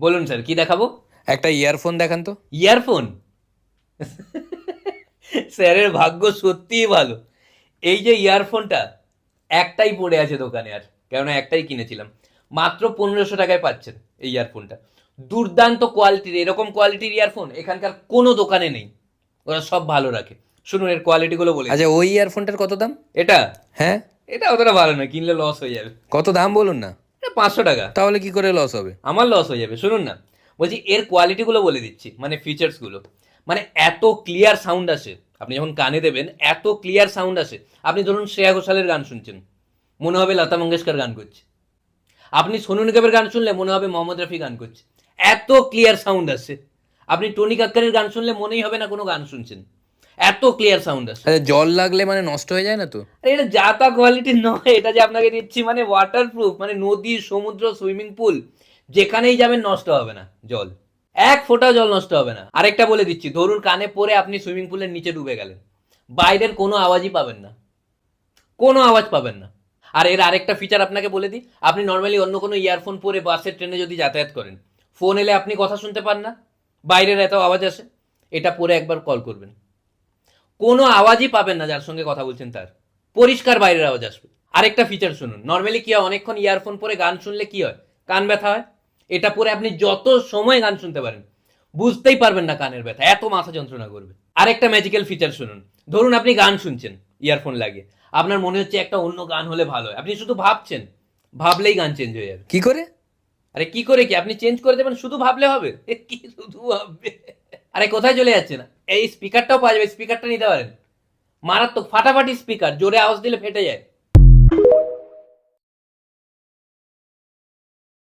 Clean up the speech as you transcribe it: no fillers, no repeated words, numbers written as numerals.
বলুন স্যার, কি দেখাবো? একটা ইয়ারফোন দেখান তো। ইয়ারফোন? স্যারের ভাগ্য সত্যিই ভালো। এই যে ইয়ারফোনটা, একটাই পড়ে আছে দোকানে, আর কেননা একটাই কিনেছিলাম। মাত্র 1500 টাকায় পাচ্ছেন এই ইয়ারফোনটা। দুর্দান্ত কোয়ালিটির, এরকম কোয়ালিটির ইয়ারফোন এখানকার কোনো দোকানে নেই। ওরা সব ভালো রাখে। শুনুন এর কোয়ালিটিগুলো বলে আচ্ছা, ওই ইয়ারফোনটার কত দাম? এটা হ্যাঁ। এটা অতটা ভালো না, কিনলে লস হয়ে যাবে। কত দাম বলুন না। এটা 500 টাকা। তাহলে কি করে লস হবে? আমার লস হয়ে যাবে, শুনুন না। বলছি এর কোয়ালিটিগুলো বলে দিচ্ছি, মানে ফিচার্সগুলো। মানে এত ক্লিয়ার সাউন্ড আসে, আপনি যখন কানে দেবেন এত ক্লিয়ার সাউন্ড আসে। আপনি ধরুন শ্রেয়া ঘোষালের গান শুনছেন, মনে হবে লতা মঙ্গেশকর গান করছে। আপনি সোনু নিগমের গান শুনলে মনে হবে মোহাম্মদ রফি গান করছে। এত ক্লিয়ার সাউন্ড আসে। আপনি টনি কাক্কারের গান শুনলে মনেই হবে না কোনো গান শুনছেন, এত ক্লিয়ার সাউন্ড আসে। আচ্ছা, জল লাগলে মানে নষ্ট হয়ে যায় না তো? আরে এটা যা তা কোয়ালিটির নয়, এটা যে আপনাকে দিচ্ছি মানে ওয়াটার প্রুফ, মানে নদী, সমুদ্র, সুইমিং পুল যেখানেই যাবেন নষ্ট হবে না জল। এক ফোঁটাও জল নষ্ট হবে না। আরেকটা বলে দিচ্ছি, ধরুন কানে পরে আপনি সুইমিং পুলের নিচে ডুবে গেলেন, বাইরের কোনো আওয়াজই পাবেন না, কোনো আওয়াজ পাবেন না। আর এর আরেকটা ফিচার আপনাকে বলে দিই, আপনি নর্মালি অন্য কোনো ইয়ারফোন পরে বাসে ট্রেনে যদি যাতায়াত করেন, ফোন এলে আপনি কথা শুনতে পান না, বাইরের এত আওয়াজ আসে। এটা পরে একবার কল করবেন, কোনো আওয়াজই পাবেন না যার সঙ্গে কথা বলছেন তার, পরিষ্কার বাইরের আওয়াজ আসবে। আরেকটা ফিচার শুনুন, নর্মালি কি হয়, অনেকক্ষণ ইয়ারফোন পরে গান শুনলে কি হয়, কান ব্যথা হয়। এটা পরে আপনি যত সময় গান শুনতে পারেন, বুঝতেই পারবেন না কানের ব্যথা, এত মাথা যন্ত্রণা করবে। আরেকটা ম্যাজিক্যাল ফিচার শুনুন, ধরুন আপনি গান শুনছেন ইয়ারফোন লাগিয়ে, আপনার মনে হচ্ছে একটা অন্য গান হলে ভালো হয়, আপনি শুধু ভাবছেন, ভাবলেই গান চেঞ্জ হয়ে যাবে। কি করে? আরে কি করে কি, আপনি চেঞ্জ করে দেবেন, শুধু ভাবলে হবে? কি শুধু ভাববে? আরে কোথায় চলে যাচ্ছে না, এই স্পিকারটাও পাওয়া যাবে, স্পিকারটা নিতে পারেন। মারাত্মক ফাটাফাটি স্পিকার, জোরে আওয়াজ দিলে ফেটে যায়।